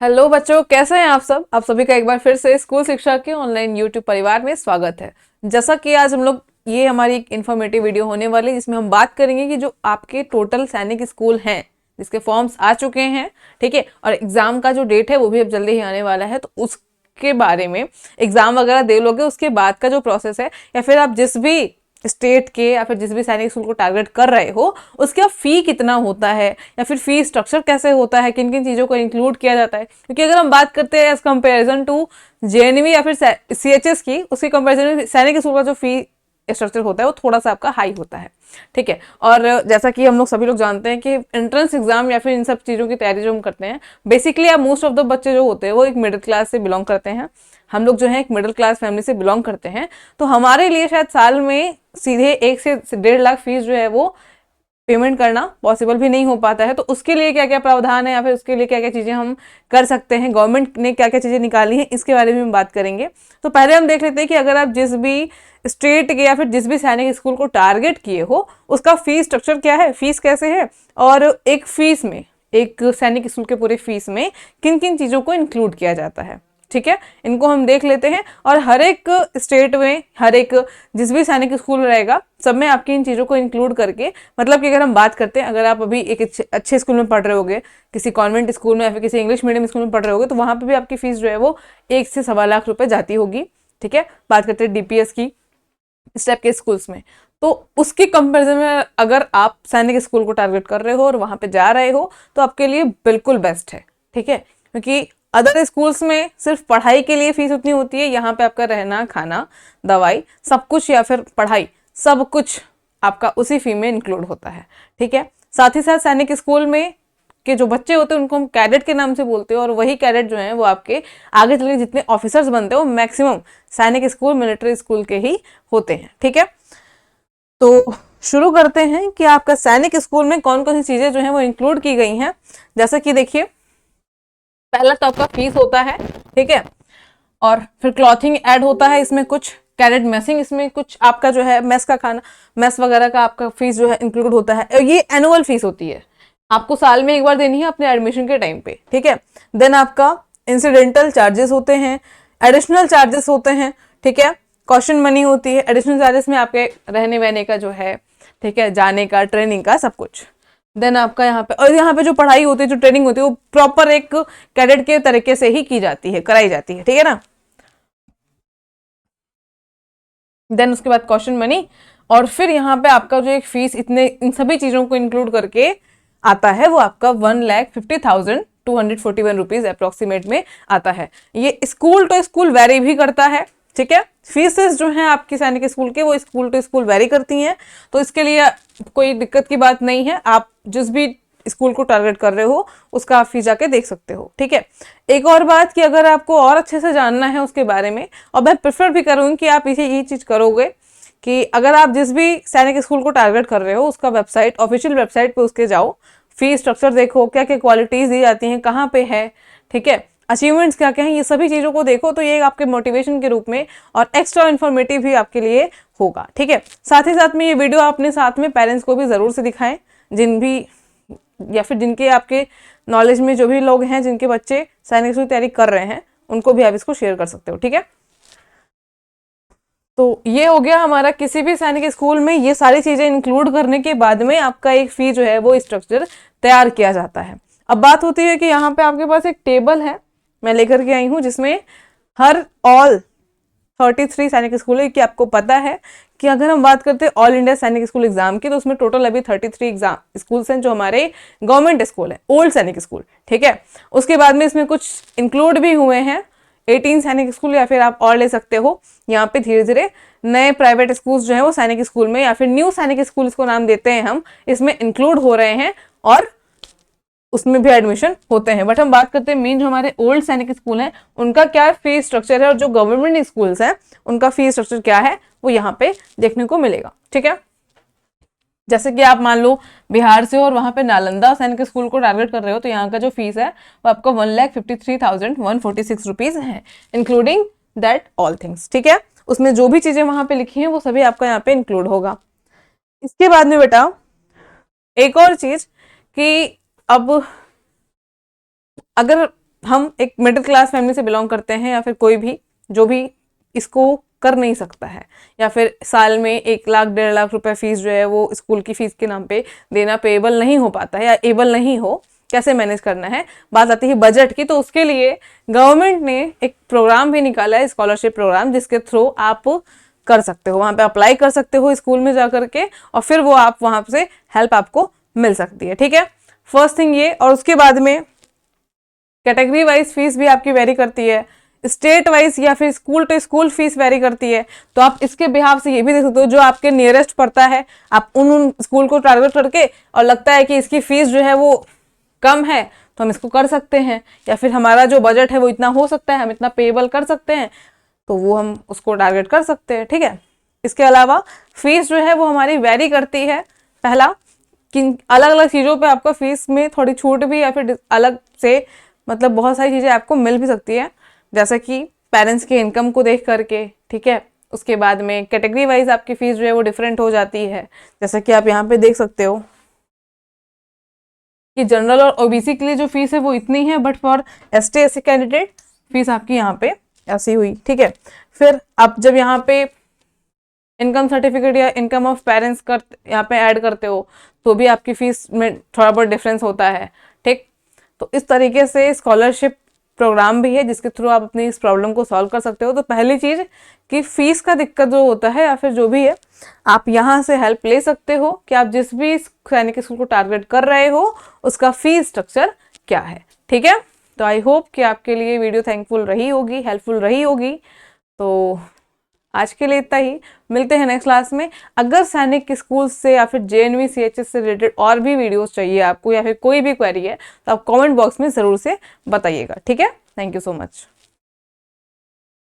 Hello बच्चों, कैसे हैं आप सभी का एक बार फिर से स्कूल शिक्षा के ऑनलाइन यूट्यूब परिवार में स्वागत है। जैसा कि आज हम लोग ये हमारी एक इन्फॉर्मेटिव वीडियो होने वाली है जिसमें हम बात करेंगे कि जो आपके टोटल सैनिक स्कूल हैं जिसके फॉर्म्स आ चुके हैं, ठीक है, और एग्जाम का जो डेट है वो भी अब जल्दी ही आने वाला है, तो उसके बारे में एग्जाम वगैरह दे लोगे उसके बाद का जो प्रोसेस है, या फिर आप जिस भी स्टेट के या फिर जिस भी सैनिक स्कूल को टारगेट कर रहे हो उसका फी कितना होता है, या फिर फी स्ट्रक्चर कैसे होता है, किन किन चीज़ों को इंक्लूड किया जाता है। क्योंकि अगर हम बात करते हैं एज कंपेरिजन टू जेएनवी या फिर सीएचएस की, उसके कंपेरिजन में सैनिक स्कूल का जो फी स्ट्रक्चर होता है वो थोड़ा सा आपका हाई होता है, ठीक है। और जैसा कि हम लोग सभी लोग जानते हैं कि एंट्रेंस एग्जाम या फिर इन सब चीज़ों की तैयारी जो हम करते हैं, बेसिकली आप मोस्ट ऑफ द बच्चे जो होते हैं वो एक मिडिल क्लास से बिलोंग करते हैं। हम लोग जो है एक मिडिल क्लास फैमिली से बिलोंग करते हैं, तो हमारे लिए शायद साल में सीधे 1 से 1.5 लाख फीस जो है वो पेमेंट करना पॉसिबल भी नहीं हो पाता है। तो उसके लिए क्या क्या प्रावधान है या फिर उसके लिए क्या क्या चीज़ें हम कर सकते हैं, गवर्नमेंट ने क्या क्या चीज़ें निकाली हैं, इसके बारे में हम बात करेंगे। तो पहले हम देख लेते हैं कि अगर आप जिस भी स्टेट के या फिर जिस भी सैनिक स्कूल को टारगेट किए हो उसका फीस स्ट्रक्चर क्या है, फीस कैसे है, और एक फीस में, एक सैनिक स्कूल के पूरे फीस में किन किन चीज़ों को इंक्लूड किया जाता है, ठीक है। इनको हम देख लेते हैं और हर एक स्टेट में, हर एक जिस भी सैनिक स्कूल रहेगा सब में आपकी इन चीज़ों को इंक्लूड करके, मतलब कि अगर हम बात करते हैं, अगर आप अभी एक अच्छे स्कूल में पढ़ रहे होगे, किसी कॉन्वेंट स्कूल में या फिर किसी इंग्लिश मीडियम स्कूल में पढ़ रहे होगे, तो वहाँ पे भी आपकी फीस जो है वो 1 से 1.25 लाख रुपए जाती होगी, ठीक है। बात करते हैं डीपीएस की, इस टाइप के स्कूल्स में। तो उसके कंपेरिजन में अगर आप सैनिक स्कूल को टारगेट कर रहे हो और वहाँ पे जा रहे हो तो आपके लिए बिल्कुल बेस्ट है, ठीक है। क्योंकि अदर स्कूल्स में सिर्फ पढ़ाई के लिए फीस उतनी होती है, यहाँ पे आपका रहना, खाना, दवाई, सब कुछ, या फिर पढ़ाई, सब कुछ आपका उसी फी में इंक्लूड होता है, ठीक है। साथ ही साथ सैनिक स्कूल में के जो बच्चे होते हैं उनको हम कैडेट के नाम से बोलते हैं, और वही कैडेट जो हैं वो आपके आगे चल के जितने ऑफिसर्स बनते हैं वो मैक्सिमम सैनिक स्कूल, मिलिट्री स्कूल के ही होते हैं, ठीक है। तो शुरू करते हैं कि आपका सैनिक स्कूल में कौन कौन सी चीजें जो हैं वो इंक्लूड की गई हैं। जैसा कि देखिए, पहला तो आपका फीस होता है, ठीक है, और फिर क्लॉथिंग ऐड होता है इसमें, कुछ कैडेट मेसिंग, इसमें कुछ आपका जो है मेस का खाना, मेस वगैरह का आपका फीस जो है इंक्लूड होता है। ये एनुअल फीस होती है, आपको साल में एक बार देनी है अपने एडमिशन के टाइम पे, ठीक है। देन आपका इंसिडेंटल चार्जेस होते हैं, एडिशनल चार्जेस होते हैं, ठीक है। कॉशन मनी होती है, एडिशनल चार्जेस में आपके रहने वहने का जो है, ठीक है, जाने का, ट्रेनिंग का, सब कुछ। देन आपका यहाँ पे, और यहाँ पे जो पढ़ाई होती है, जो ट्रेनिंग होती है, वो प्रॉपर एक कैडेट के तरीके से ही की जाती है, कराई जाती है, ठीक है ना। देन उसके बाद कॉशन मनी, और फिर यहाँ पे आपका जो एक फीस इतने इन सभी चीजों को इंक्लूड करके आता है वो आपका 1,50,241 रुपीज अप्रोक्सीमेट में आता है। ये स्कूल टू स्कूल वेरी भी करता है, ठीक है। फीसेस जो हैं आपकी सैनिक स्कूल के वो स्कूल टू स्कूल वेरी करती हैं, तो इसके लिए कोई दिक्कत की बात नहीं है। आप जिस भी स्कूल को टारगेट कर रहे हो उसका आप फीस जाके देख सकते हो, ठीक है। एक और बात कि अगर आपको और अच्छे से जानना है उसके बारे में, और मैं प्रेफर भी करूँगी कि आप इसे ये चीज़ करोगे कि अगर आप जिस भी सैनिक स्कूल को टारगेट कर रहे हो उसका वेबसाइट, ऑफिशियल वेबसाइट पे उसके जाओ, फीस स्ट्रक्चर देखो, क्या क्या क्वालिटीज़ दी जाती हैं, कहाँ पे है, ठीक है, अचीवमेंट्स क्या क्या हैं, ये सभी चीज़ों को देखो, तो ये आपके मोटिवेशन के रूप में और एक्स्ट्रा इन्फॉर्मेटिव भी आपके लिए होगा, ठीक है। साथ ही साथ में ये वीडियो अपने साथ में पेरेंट्स को भी ज़रूर से दिखाएं, जिन भी या फिर जिनके आपके नॉलेज में जो भी लोग हैं जिनके बच्चे सैनिक स्कूल की तैयारी कर रहे हैं, उनको भी आप इसको शेयर कर सकते हो, ठीक है। तो ये हो गया हमारा किसी भी सैनिक स्कूल में ये सारी चीजें इंक्लूड करने के बाद में आपका एक फी जो है वो स्ट्रक्चर तैयार किया जाता है। अब बात होती है कि यहाँ पे आपके पास एक टेबल है, मैं लेकर के आई हूँ, जिसमें हर ऑल 33 सैनिक स्कूल है। कि आपको पता है कि अगर हम बात करते हैं ऑल इंडिया सैनिक स्कूल एग्जाम की, तो उसमें टोटल अभी 33 एग्जाम स्कूल्स हैं जो हमारे गवर्नमेंट स्कूल है, ओल्ड सैनिक स्कूल, ठीक है। उसके बाद में इसमें कुछ इंक्लूड भी हुए हैं 18 सैनिक स्कूल, या फिर आप और ले सकते हो। यहाँ पे धीरे धीरे नए प्राइवेट स्कूल्स जो है वो सैनिक स्कूल में, या फिर न्यू सैनिक स्कूल इसको नाम देते हैं हम, इसमें इंक्लूड हो रहे हैं और उसमें भी एडमिशन होते हैं। बट हम बात करते हैं मेन जो हमारे ओल्ड सैनिक स्कूल हैं उनका क्या फीस स्ट्रक्चर है, और जो गवर्नमेंट स्कूल्स हैं उनका फीस स्ट्रक्चर क्या है वो यहाँ पे देखने को मिलेगा, ठीक है। जैसे कि आप मान लो बिहार से हो और वहाँ पे नालंदा सैनिक स्कूल को टारगेट कर रहे हो, तो यहाँ का जो फीस है वो आपका 1,53,146 है, इंक्लूडिंग दैट ऑल थिंग्स, ठीक है। उसमें जो भी चीजें वहां पे लिखी हैं वो सभी आपका यहाँ पे इंक्लूड होगा। इसके बाद में बेटा एक और चीज कि अब अगर हम एक मिडिल क्लास फैमिली से बिलोंग करते हैं या फिर कोई भी जो भी इसको कर नहीं सकता है, या फिर साल में 1 लाख 1.5 लाख रुपए फीस जो है वो स्कूल की फीस के नाम पे देना पेएबल नहीं हो पाता है या एबल नहीं हो, कैसे मैनेज करना है, बात आती है बजट की। तो उसके लिए गवर्नमेंट ने एक प्रोग्राम भी निकाला है, स्कॉलरशिप प्रोग्राम, जिसके थ्रू आप कर सकते हो, वहां पे अप्लाई कर सकते हो स्कूल में जा करके, और फिर वो आप वहां से हेल्प आपको मिल सकती है। ठीक है, फर्स्ट थिंग ये। और उसके बाद में कैटेगरी वाइज फीस भी आपकी वेरी करती है, स्टेट वाइज या फिर school to school fees vary करती है। तो आप इसके बिहाव से ये भी देख सकते हो, जो आपके नियरेस्ट पड़ता है आप उन स्कूल को टारगेट करके, और लगता है कि इसकी फीस जो है वो कम है तो हम इसको कर सकते हैं, या फिर हमारा जो बजट है वो इतना हो सकता है, हम इतना पेएबल कर सकते हैं, तो वो हम उसको टारगेट कर सकते हैं। ठीक है, इसके अलावा फीस जो है वो हमारी वेरी करती है। पहला कि अलग अलग चीज़ों पे आपको फीस में थोड़ी छूट भी या फिर अलग से मतलब बहुत सारी चीज़ें आपको मिल भी सकती है, जैसे कि पेरेंट्स के इनकम को देख करके। ठीक है, उसके बाद में कैटेगरी वाइज आपकी फीस जो है वो डिफरेंट हो जाती है, जैसे कि आप यहाँ पे देख सकते हो कि जनरल और ओबीसी के लिए जो फीस है वो इतनी है, but for ST SC candidate fees आपकी यहाँ पे ऐसी हुई। ठीक है, फिर आप जब यहाँ पे इनकम सर्टिफिकेट या इनकम ऑफ पेरेंट्स कर यहाँ पे ऐड करते हो तो भी आपकी फीस में थोड़ा बहुत डिफरेंस होता है। ठीक, तो इस तरीके से स्कॉलरशिप प्रोग्राम भी है जिसके थ्रू आप अपनी इस प्रॉब्लम को सॉल्व कर सकते हो। तो पहली चीज़ कि फीस का दिक्कत जो होता है या फिर जो भी है, आप यहाँ से हेल्प ले सकते हो कि आप जिस भी सैनिक स्कूल को टारगेट कर रहे हो उसका फीस स्ट्रक्चर क्या है। ठीक है, तो आई होप कि आपके लिए वीडियो थैंकफुल रही होगी, हेल्पफुल रही होगी। तो आज के लिए इतना ही, मिलते हैं नेक्स्ट क्लास में। अगर सैनिक स्कूल से या फिर जेएनवी सीएचएस से रिलेटेड और भी वीडियोस चाहिए आपको या फिर कोई भी क्वेरी है तो आप कमेंट बॉक्स में ज़रूर से बताइएगा। ठीक है, थैंक यू सो मच।